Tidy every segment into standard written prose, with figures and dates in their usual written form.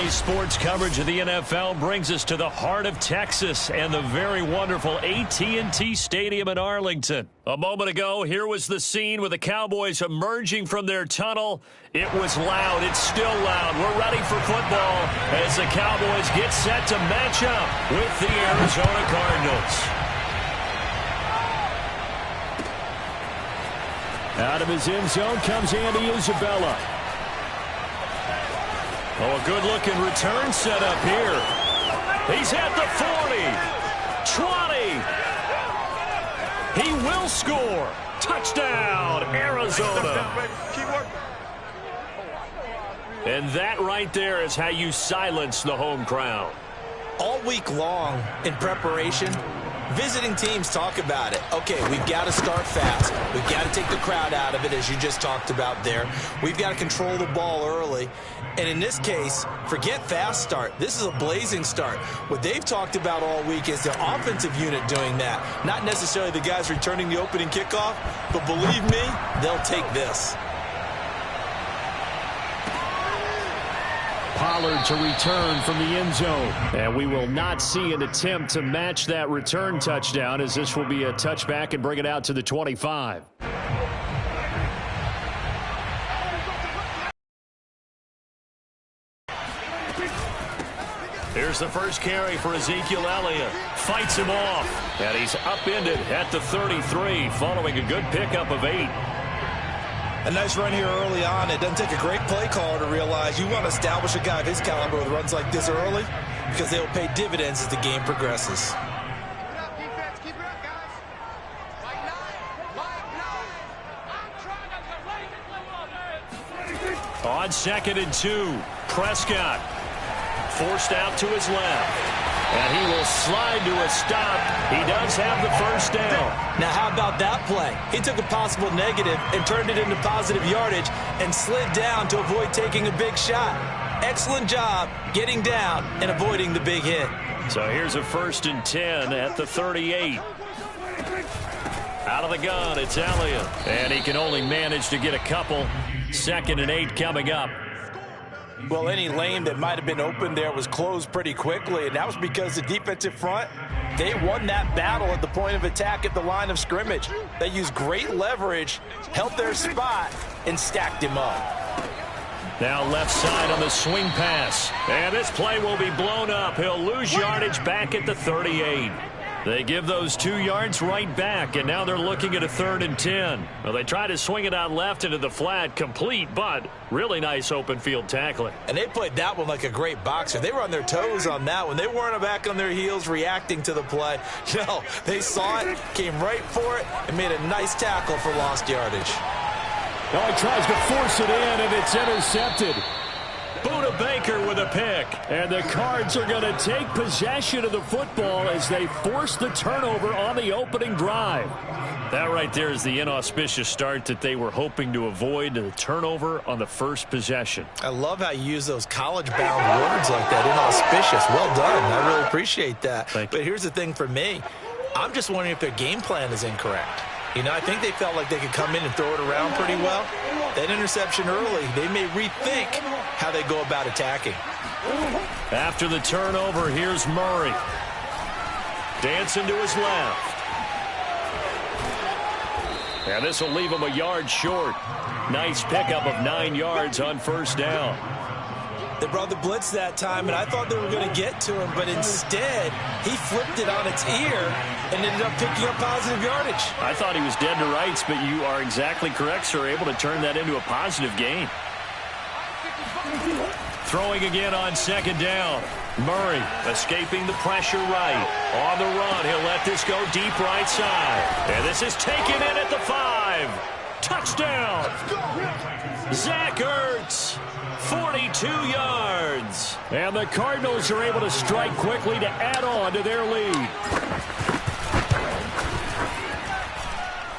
Today's sports coverage of the NFL brings us to the heart of Texas and the very wonderful AT&T Stadium in Arlington. A moment ago, here was the scene with the Cowboys emerging from their tunnel. It was loud. It's still loud. We're ready for football as the Cowboys get set to match up with the Arizona Cardinals. Out of his end zone comes Andy Isabella. Oh, a good-looking return set up here. He's at the 40, 20. He will score. Touchdown, Arizona. And that right there is how you silence the home crowd. All week long in preparation, visiting teams talk about it. Okay, we've got to start fast. We've got to take the crowd out of it, as you just talked about there. We've got to control the ball early. And in this case, forget fast start. This is a blazing start. What they've talked about all week is the offensive unit doing that. Not necessarily the guys returning the opening kickoff, but believe me, they'll take this. Pollard to return from the end zone. And we will not see an attempt to match that return touchdown, as this will be a touchback and bring it out to the 25. Here's the first carry for Ezekiel Elliott. Fights him off. And he's upended at the 33, following a good pickup of 8. A nice run here early on. It doesn't take a great play caller to realize you want to establish a guy of his caliber with runs like this early, because they will pay dividends as the game progresses. On 2nd and 2, Prescott forced out to his left. And he will slide to a stop. He does have the first down. Now, how about that play? He took a possible negative and turned it into positive yardage and slid down to avoid taking a big shot. Excellent job getting down and avoiding the big hit. So here's a 1st and 10 at the 38. Out of the gun, it's Elliott. And he can only manage to get a couple. 2nd and 8 coming up. Well, any lane that might have been open there was closed pretty quickly, and that was because the defensive front, they won that battle at the point of attack at the line of scrimmage. They used great leverage, held their spot, and stacked him up. Now left side on the swing pass. And this play will be blown up. He'll lose yardage back at the 38. They give those 2 yards right back, and now they're looking at a 3rd and 10. Well, they try to swing it out left into the flat, complete, but really nice open field tackling. And they played that one like a great boxer. They were on their toes on that one. They weren't back on their heels reacting to the play. No, they saw it, came right for it, and made a nice tackle for lost yardage. Oh, he tries to force it in, and it's intercepted. Buda Baker with a pick. And the Cards are going to take possession of the football as they force the turnover on the opening drive. That right there is the inauspicious start that they were hoping to avoid, the turnover on the first possession. I love how you use those college-bound words like that, inauspicious. Well done. I really appreciate that. But here's the thing for me. I'm just wondering if their game plan is incorrect. You know, I think they felt like they could come in and throw it around pretty well. That interception early, they may rethink how they go about attacking. After the turnover, here's Murray. Dancing to his left. And this will leave him a yard short. Nice pickup of 9 yards on 1st down. They brought the blitz that time, and I thought they were going to get to him, but instead, he flipped it on its ear and ended up picking up positive yardage. I thought he was dead to rights, but you are exactly correct, sir. Able to turn that into a positive gain. Throwing again on 2nd down. Murray escaping the pressure right. On the run, he'll let this go deep right side. And this is taken in at the 5. Touchdown! Zach Ertz. 42 yards. And the Cardinals are able to strike quickly to add on to their lead.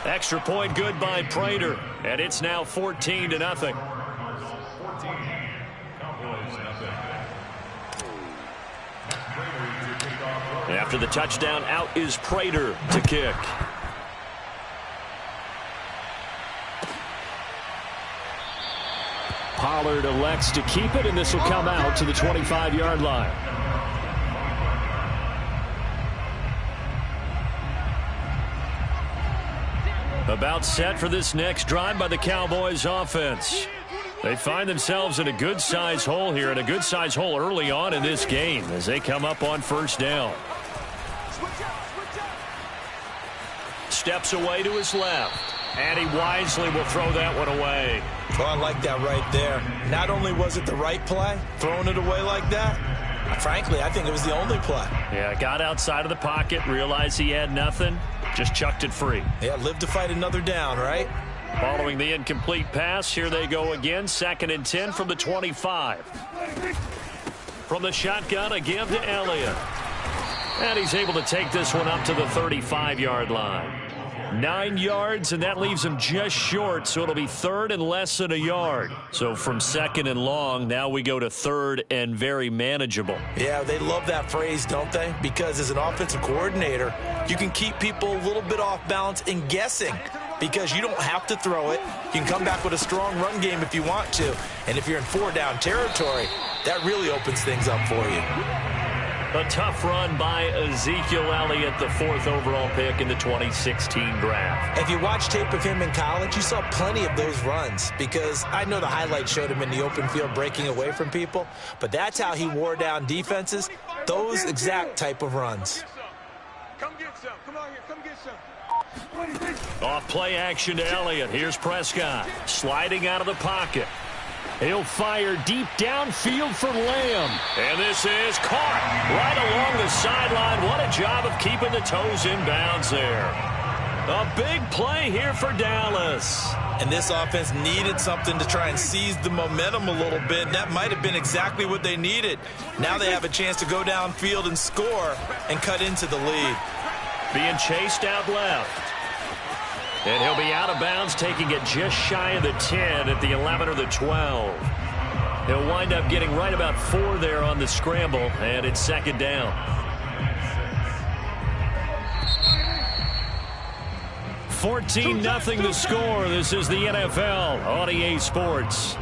Extra point good by Prater. And it's now 14-0. After the touchdown, out is Prater to kick. Pollard elects to keep it, and this will come out to the 25-yard line. About set for this next drive by the Cowboys offense. They find themselves in a good-sized hole here, and a good-sized hole early on in this game as they come up on first down. Steps away to his left, and he wisely will throw that one away. Oh, I like that right there. Not only was it the right play, throwing it away like that, frankly, I think it was the only play. Yeah, got outside of the pocket, realized he had nothing, just chucked it free. Yeah, live to fight another down, right? Following the incomplete pass, here they go again, 2nd and 10 from the 25. From the shotgun, a give to Elliott. And he's able to take this one up to the 35-yard line. 9 yards, and that leaves him just short, so it'll be 3rd and less than a yard. So from 2nd and long, now we go to 3rd and very manageable. Yeah, they love that phrase, don't they? Because as an offensive coordinator, you can keep people a little bit off balance and guessing because you don't have to throw it. You can come back with a strong run game if you want to. And if you're in 4-down territory, that really opens things up for you. A tough run by Ezekiel Elliott, the 4th overall pick in the 2016 draft. If you watch tape of him in college, you saw plenty of those runs because I know the highlights showed him in the open field breaking away from people, but that's how he wore down defenses, those exact type of runs. Come get some. Come on here. Come get some. Off play action to Elliott. Here's Prescott sliding out of the pocket. He'll fire deep downfield for Lamb. And this is caught right along the sideline. What a job of keeping the toes in bounds there. A big play here for Dallas. And this offense needed something to try and seize the momentum a little bit. That might have been exactly what they needed. Now they have a chance to go downfield and score and cut into the lead. Being chased out left. And he'll be out of bounds, taking it just shy of the 10 at the 11 or the 12. He'll wind up getting right about 4 there on the scramble, and it's 2nd down. 14-0 the score. This is the NFL on EA Sports.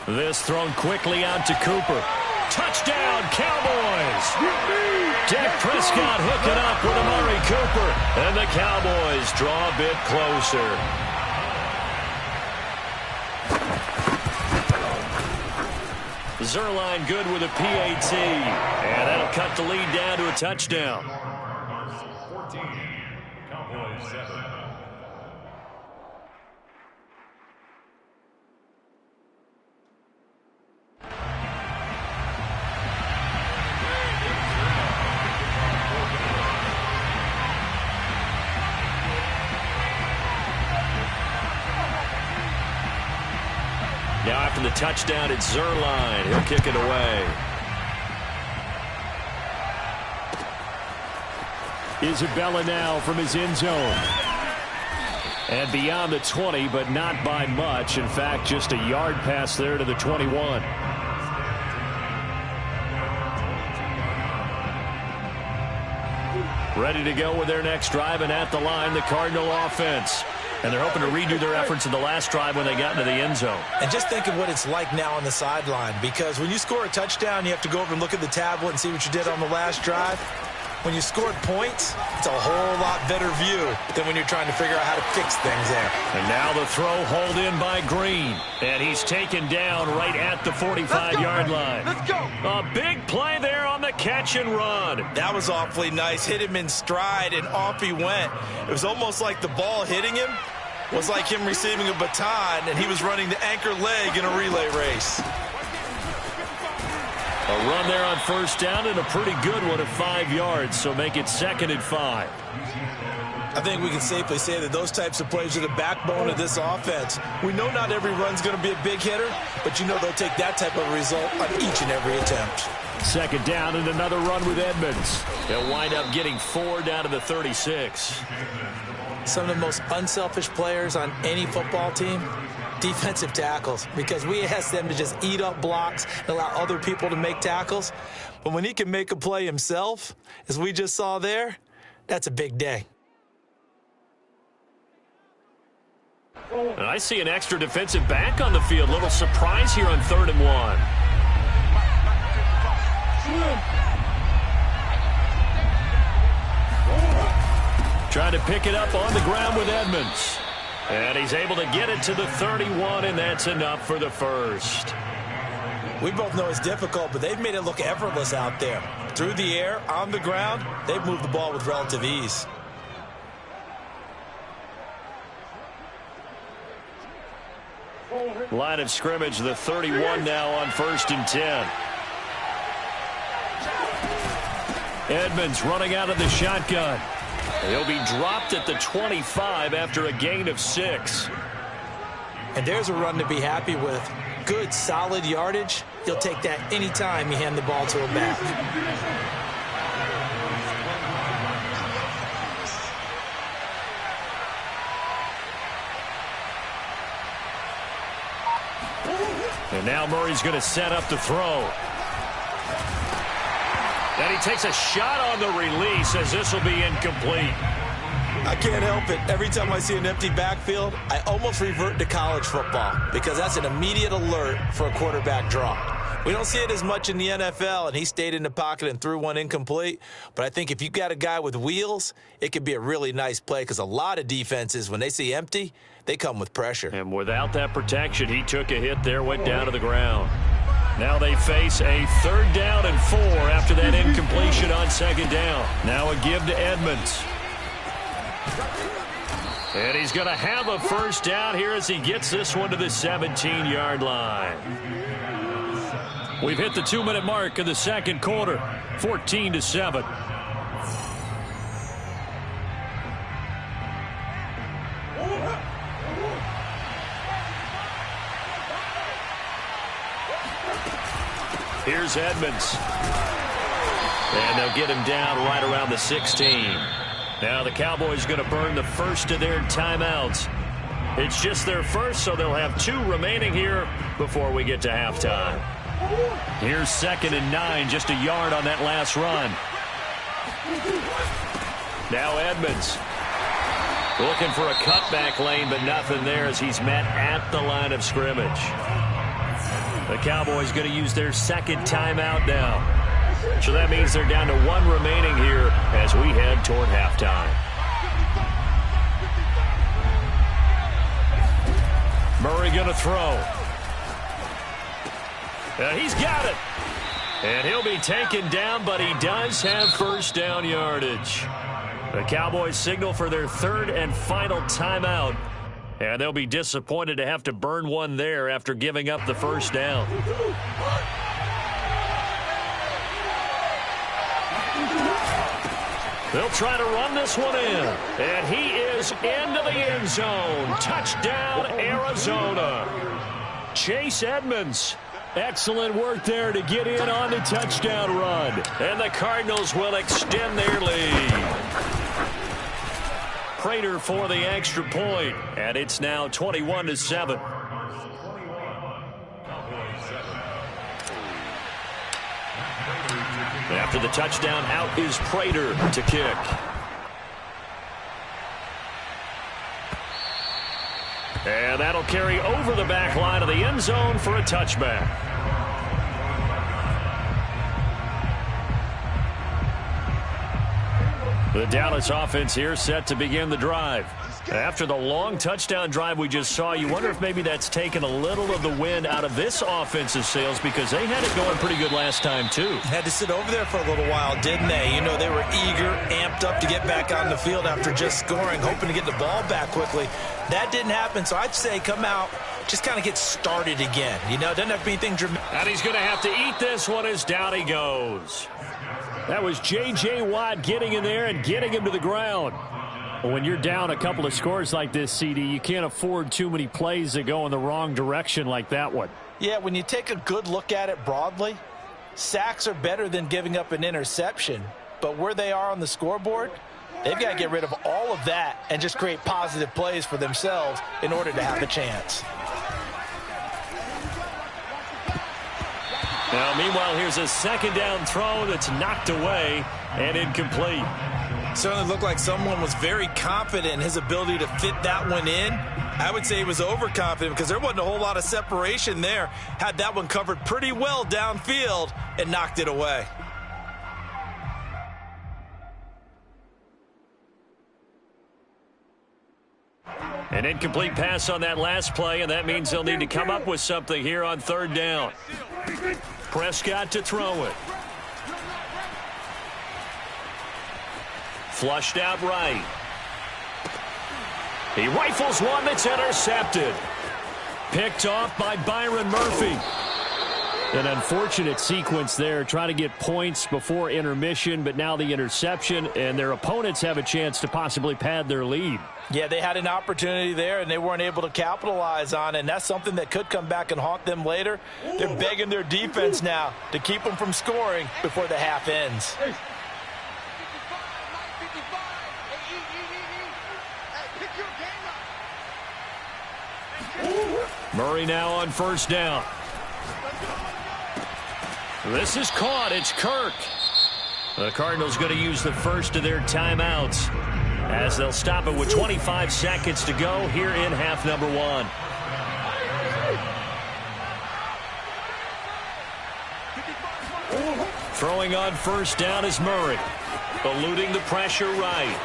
This thrown quickly out to Cooper. Touchdown, Cowboys! Dak Prescott hooking up with Amari Cooper. And the Cowboys draw a bit closer. Zerline good with a PAT. And that'll cut the lead down to a touchdown. 14. Cowboys 7. Now after the touchdown, it's Zerline. He'll kick it away. Isabella now from his end zone. And beyond the 20, but not by much. In fact, just a yard pass there to the 21. Ready to go with their next drive, and at the line, the Cardinal offense. And they're hoping to redo their efforts in the last drive when they got into the end zone. And just think of what it's like now on the sideline, because when you score a touchdown, you have to go over and look at the tablet and see what you did on the last drive. When you scored points, it's a whole lot better view than when you're trying to figure out how to fix things there. And now the throw hauled in by Green. And he's taken down right at the 45-yard line. Let's go. A big play there on the catch and run. That was awfully nice. Hit him in stride, and off he went. It was almost like the ball hitting him was like him receiving a baton, and he was running the anchor leg in a relay race. A run there on first down, and a pretty good one at 5 yards, so make it 2nd and 5. I think we can safely say that those types of plays are the backbone of this offense. We know not every run's going to be a big hitter, but you know they'll take that type of result on each and every attempt. 2nd down and another run with Edmonds. They'll wind up getting 4 down to the 36. Some of the most unselfish players on any football team, defensive tackles, because we ask them to just eat up blocks and allow other people to make tackles. But when he can make a play himself, as we just saw there, that's a big day. And I see an extra defensive back on the field. Little surprise here on 3rd and 1. Trying to pick it up on the ground with Edmonds. And he's able to get it to the 31, and that's enough for the first. We both know it's difficult, but they've made it look effortless out there. Through the air, on the ground, they've moved the ball with relative ease. Line of scrimmage, the 31 now on 1st and 10. Edmonds running out of the shotgun. He'll be dropped at the 25 after a gain of 6. And there's a run to be happy with. Good, solid yardage. He'll take that anytime you hand the ball to a back. And now Murray's going to set up the throw. And he takes a shot on the release as this will be incomplete. I can't help it. Every time I see an empty backfield, I almost revert to college football because that's an immediate alert for a quarterback draw. We don't see it as much in the NFL, and he stayed in the pocket and threw one incomplete. But I think if you've got a guy with wheels, it could be a really nice play because a lot of defenses, when they see empty, they come with pressure. And without that protection, he took a hit there, went down to the ground. Now they face a 3rd down and 4 after that incompletion on 2nd down. Now a give to Edmonds. And he's going to have a 1st down here as he gets this one to the 17-yard line. We've hit the 2-minute mark of the 2nd quarter, 14-7. Here's Edmonds. And they'll get him down right around the 16. Now the Cowboys going to burn the first of their timeouts. It's just their first, so they'll have 2 remaining here before we get to halftime. Here's 2nd and 9, just a yard on that last run. Now Edmonds looking for a cutback lane, but nothing there as he's met at the line of scrimmage. The Cowboys going to use their 2nd timeout now. So that means they're down to 1 remaining here as we head toward halftime. Murray going to throw. He's got it. And he'll be taken down, but he does have 1st down yardage. The Cowboys signal for their 3rd and final timeout. And they'll be disappointed to have to burn one there after giving up the 1st down. They'll try to run this one in. And he is into the end zone. Touchdown, Arizona. Chase Edmonds. Excellent work there to get in on the touchdown run. And the Cardinals will extend their lead. Prater for the extra point, and it's now 21-7. After the touchdown, out is Prater to kick. And that'll carry over the back line of the end zone for a touchback. The Dallas offense here set to begin the drive. After the long touchdown drive we just saw, you wonder if maybe that's taken a little of the wind out of this offensive sails because they had it going pretty good last time, too. Had to sit over there for a little while, didn't they? You know, they were eager, amped up to get back on the field after just scoring, hoping to get the ball back quickly. That didn't happen, so I'd say come out, just kind of get started again. You know, doesn't have to be anything dramatic. And he's going to have to eat this one as down he goes. That was J.J. Watt getting in there and getting him to the ground. When you're down a couple of scores like this, CD, you can't afford too many plays that go in the wrong direction like that one. Yeah, when you take a good look at it broadly, sacks are better than giving up an interception. But where they are on the scoreboard, They've got to get rid of all of that and just create positive plays for themselves in order to have a chance. Now, meanwhile, here's a second down throw that's knocked away and incomplete. Certainly looked like someone was very confident in his ability to fit that one in. I would say he was overconfident because there wasn't a whole lot of separation there. Had that one covered pretty well downfield and knocked it away. An incomplete pass on that last play, and that means they'll need to come up with something here on third down. Prescott to throw it. Flushed out right. He rifles one that's intercepted. Picked off by Byron Murphy. An unfortunate sequence there, trying to get points before intermission, but now the interception, and their opponents have a chance to possibly pad their lead. Yeah, they had an opportunity there, and they weren't able to capitalize on it, and that's something that could come back and haunt them later. They're begging their defense now to keep them from scoring before the half ends. Murray now on first down. This is caught. It's Kirk. The Cardinals going to use the first of their timeouts as they'll stop it with 25 seconds to go here in half number one. Throwing on first down is Murray. Eluding the pressure right.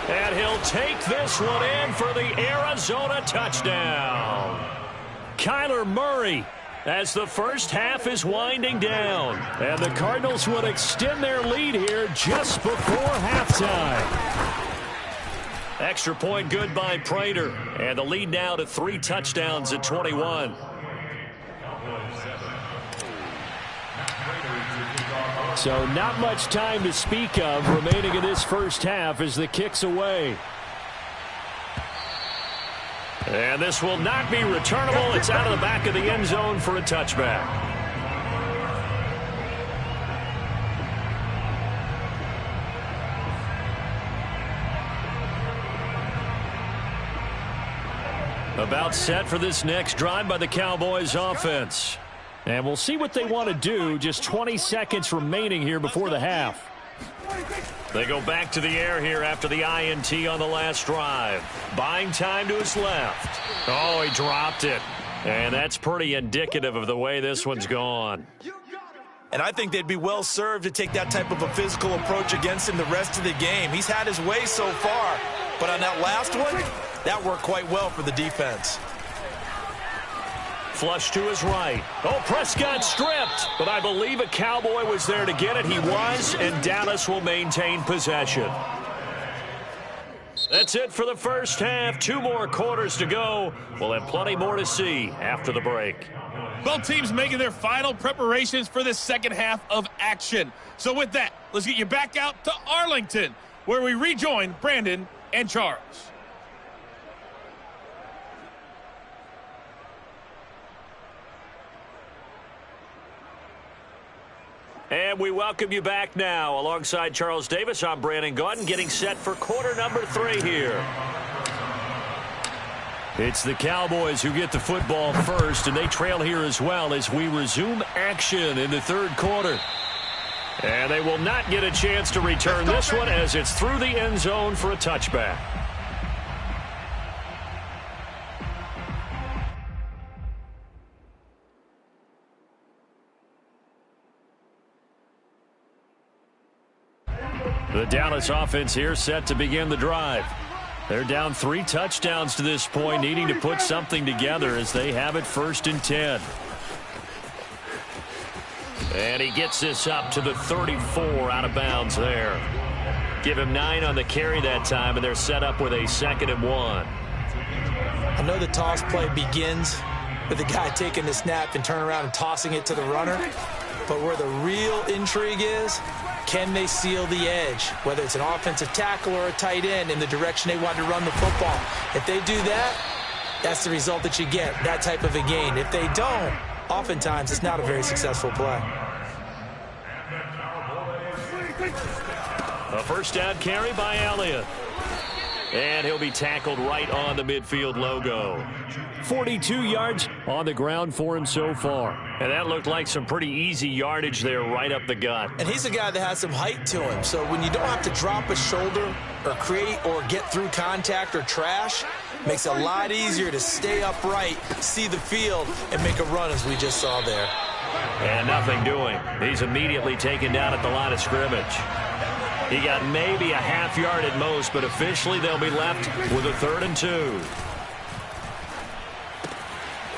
And he'll take this one in for the Arizona touchdown. Kyler Murray, as the first half is winding down. And the Cardinals would extend their lead here just before halftime. Extra point good by Prater. And the lead now to 3 touchdowns at 21. So not much time to speak of remaining in this first half as the kick's away. And this will not be returnable. It's out of the back of the end zone for a touchback. About set for this next drive by the Cowboys offense. And we'll see what they want to do. Just 20 seconds remaining here before the half. They go back to the air here after the INT on the last drive. Buying time to his left. Oh, he dropped it. And that's pretty indicative of the way this one's gone. And I think they'd be well served to take that type of a physical approach against him the rest of the game. He's had his way so far. But on that last one, that worked quite well for the defense. Flush to his right. Oh, Prescott stripped. But I believe a Cowboy was there to get it. He was, and Dallas will maintain possession. That's it for the first half. 2 more quarters to go. We'll have plenty more to see after the break. Both teams making their final preparations for this second half of action. So with that, let's get you back out to Arlington, where we rejoin Brandon and Charles. And we welcome you back now. Alongside Charles Davis, I'm Brandon Gaudin, getting set for quarter number 3 here. It's the Cowboys who get the football first, and they trail here as well as we resume action in the third quarter. And they will not get a chance to return this one as it's through the end zone for a touchback. The Dallas offense here set to begin the drive. They're down 3 touchdowns to this point, needing to put something together as they have it 1st and 10. And he gets this up to the 34 out of bounds there. Give him 9 on the carry that time, and they're set up with a 2nd and 1. I know the toss play begins with the guy taking the snap and turning around and tossing it to the runner. But where the real intrigue is, can they seal the edge, whether it's an offensive tackle or a tight end, in the direction they want to run the football? If they do that, that's the result that you get, that type of a gain. If they don't, oftentimes it's not a very successful play. A first down carry by Elliott. And he'll be tackled right on the midfield logo. 42 yards on the ground for him so far. And that looked like some pretty easy yardage there right up the gut. And he's a guy that has some height to him. So when you don't have to drop a shoulder or create or get through contact or trash, makes it a lot easier to stay upright, see the field, and make a run as we just saw there. And nothing doing. He's immediately taken down at the line of scrimmage. He got maybe a half yard at most, but officially they'll be left with a 3rd and 2.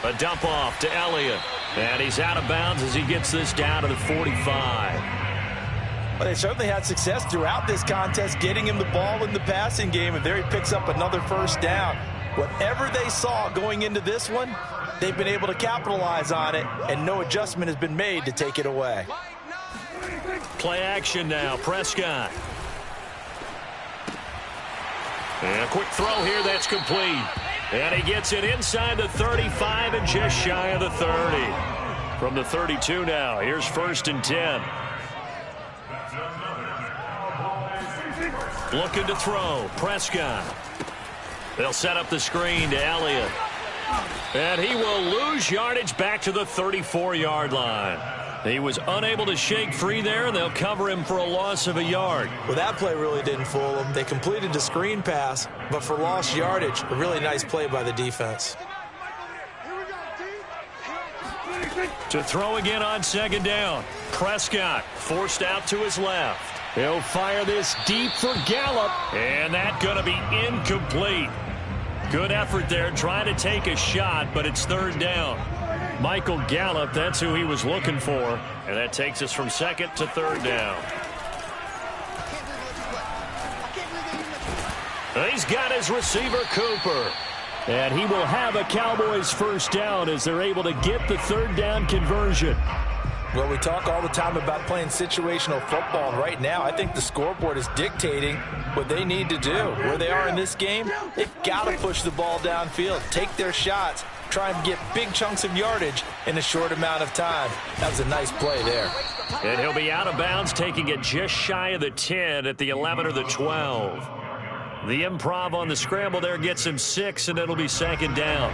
A dump off to Elliott. And he's out of bounds as he gets this down to the 45. Well, they certainly had success throughout this contest, getting him the ball in the passing game, and there he picks up another first down. Whatever they saw going into this one, they've been able to capitalize on it, and no adjustment has been made to take it away. Play action now, Prescott. And a quick throw here that's complete. And he gets it inside the 35 and just shy of the 30. From the 32 now, here's 1st and 10. Looking to throw, Prescott. They'll set up the screen to Elliott. And he will lose yardage back to the 34-yard line. He was unable to shake free there, and they'll cover him for a loss of a yard. Well, that play really didn't fool them. They completed the screen pass, but for lost yardage, a really nice play by the defense. To throw again on 2nd down. Prescott forced out to his left. He'll fire this deep for Gallup, and that's going to be incomplete. Good effort there trying to take a shot, but it's 3rd down. Michael Gallup, that's who he was looking for. And that takes us from 2nd to 3rd down. He's got his receiver, Cooper. And he will have a Cowboys first down as they're able to get the 3rd down conversion. Well, we talk all the time about playing situational football, and right now I think the scoreboard is dictating what they need to do. Where they are in this game, they've got to push the ball downfield, take their shots, try and get big chunks of yardage in a short amount of time. That was a nice play there. And he'll be out of bounds, taking it just shy of the 10 at the 11 or the 12. The improv on the scramble there gets him 6, and it'll be 2nd down.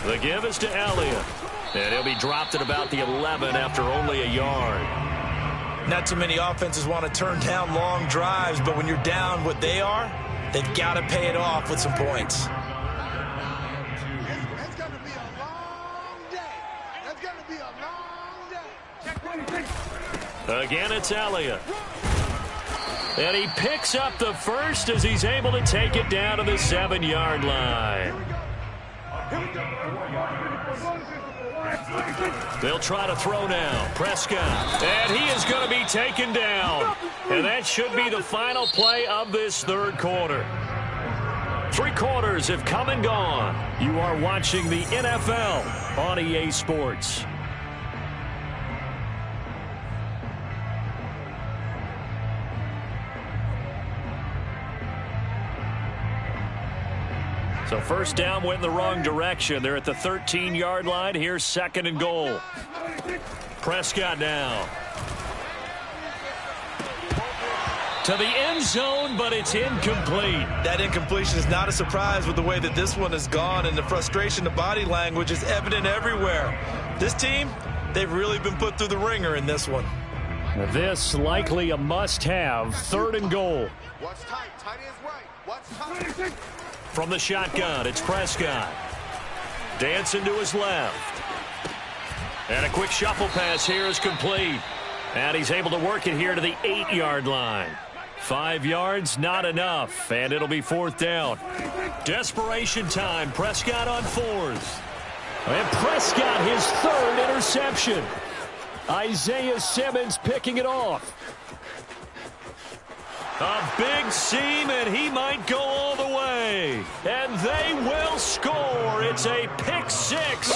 The give is to Elliott. And he'll be dropped at about the 11 after only a yard. Not too many offenses want to turn down long drives, but when you're down what they are, they've got to pay it off with some points. That's going to be a long day. That's going to be a long day. Again, it's Elliott. And he picks up the first as he's able to take it down to the 7-yard line. They'll try to throw now. Prescott. And he is going to be taken down. And that should be the final play of this 3rd quarter. 3 quarters have come and gone. You are watching the NFL on EA Sports. So first down went in the wrong direction. They're at the 13-yard line. Here's 2nd and goal. Prescott now. To the end zone, but it's incomplete. That incompletion is not a surprise with the way that this one has gone, and the frustration, the body language is evident everywhere. This team, they've really been put through the ringer in this one. This likely a must-have. 3rd and goal. What's tight? Tight is right. What's tight? From the shotgun, it's Prescott. Dancing to his left. And a quick shuffle pass here is complete. And he's able to work it here to the 8-yard line. 5 yards, not enough. And it'll be 4th down. Desperation time. Prescott on 4th. And Prescott, his 3rd interception. Isaiah Simmons picking it off. A big seam, and he might go all the way. And they will score. It's a pick 6